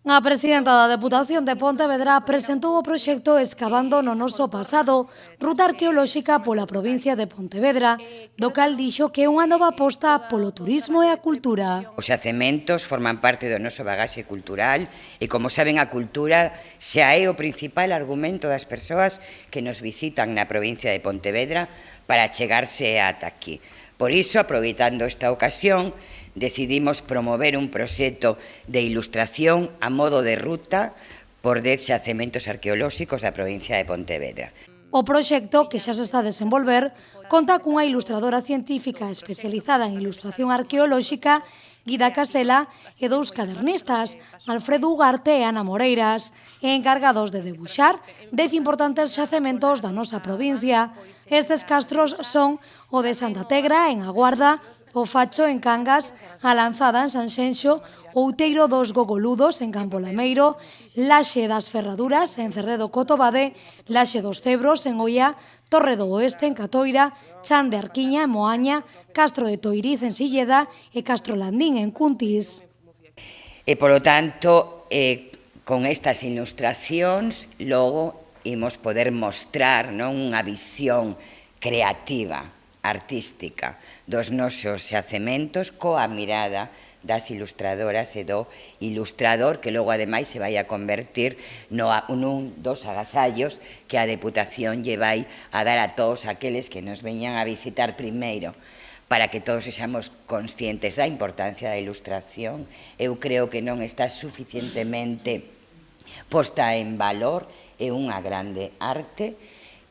A presidenta da Deputación de Pontevedra presentou o proxecto Escavando no noso pasado, ruta arqueolóxica pola provincia de Pontevedra, do cal dixo que é unha nova aposta polo turismo e a cultura. Os xacementos forman parte do noso bagaxe cultural e, como saben, a cultura xa é o principal argumento das persoas que nos visitan na provincia de Pontevedra para chegarse ata aquí. Por iso, aproveitando esta ocasión, decidimos promover un proxecto de ilustración a modo de ruta por 10 xacementos arqueolóxicos da provincia de Pontevedra. O proxecto, que xa se está a desenvolver, conta cunha ilustradora científica especializada en ilustración arqueolóxica, Guida Casela, e dous cadernistas, Alfredo Ugarte e Ana Moreiras, e encargados de debuxar 10 importantes xacementos da nosa provincia. Estes castros son o de Santa Tegra, en A Guarda, o Facho, en Cangas, a Lanzada, en Sanxenxo, o Outeiro dos Gogoludos, en Campo Lameiro, Laxe das Ferraduras, en Cerredo Cotobade, Laxe dos Cebros, en Oia, Torre do Oeste, en Catoira, Chan de Arquiña, en Moaña, Castro de Toiriz, en Silleda e Castro Landín, en Cuntis. E, polo tanto, con estas ilustracións, logo imos poder mostrar, non, unha visión creativa, artística dos nosos xacementos coa mirada das ilustradoras e do ilustrador, que logo ademais se vai a convertir nun dos agasallos que a Deputación lle vai a dar a todos aqueles que nos veñan a visitar primeiro, para que todos sexamos conscientes da importancia da ilustración. Eu creo que non está suficientemente posta en valor, é unha grande arte.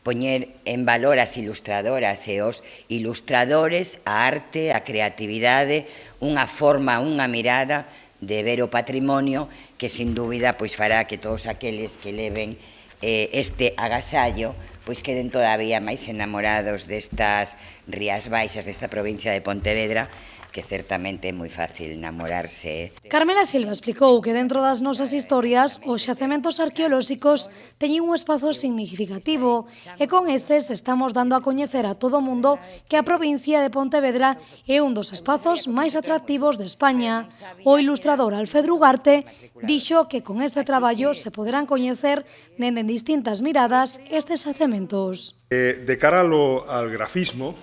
Poñer en valor as ilustradoras e os ilustradores, a arte, a creatividade, unha forma, unha mirada de ver o patrimonio que, sin dúbida, pois fará que todos aqueles que leven este agasallo pois queden todavía máis enamorados destas Rías Baixas, desta provincia de Pontevedra, que certamente é moi fácil enamorarse. Carmela Silva explicou que dentro das nosas historias os xacementos arqueolóxicos teñen un espazo significativo e con estes estamos dando a coñecer a todo o mundo que a provincia de Pontevedra é un dos espazos máis atractivos de España. O ilustrador Alfredo Ugarte dixo que con este traballo se poderán coñecer dende distintas miradas estes xacementos. De cara al grafismo,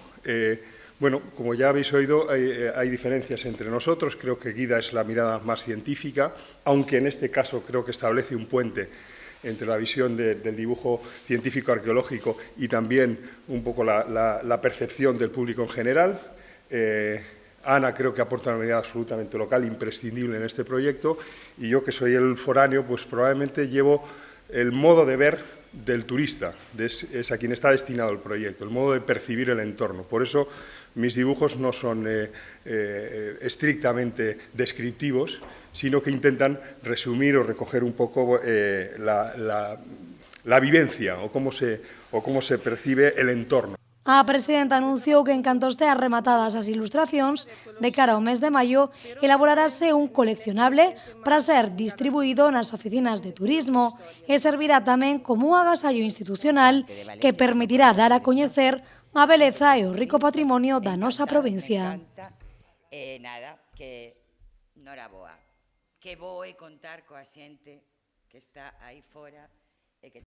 bueno, como ya habéis oído, hay diferencias entre nosotros. Creo que Guida es la mirada más científica, aunque en este caso creo que establece un puente entre la visión del dibujo científico arqueológico y también un poco la percepción del público en general. Ana creo que aporta una mirada absolutamente local, imprescindible en este proyecto, y yo, que soy el foráneo, pues probablemente llevo el modo de ver del turista, es a quien está destinado el proyecto, el modo de percibir el entorno. Por eso mis dibujos no son estrictamente descriptivos, sino que intentan resumir o recoger un poco la vivencia o cómo se percibe el entorno. A presidenta anunciou que en canto estean rematadas as ilustracións, de cara ao mes de maio, elaborarase un coleccionable para ser distribuído nas oficinas de turismo e servirá tamén como un agasallo institucional que permitirá dar a coñecer a beleza e o rico patrimonio da nosa provincia. Nada, que noraboa, que boe contar coa xente que está aí fora e que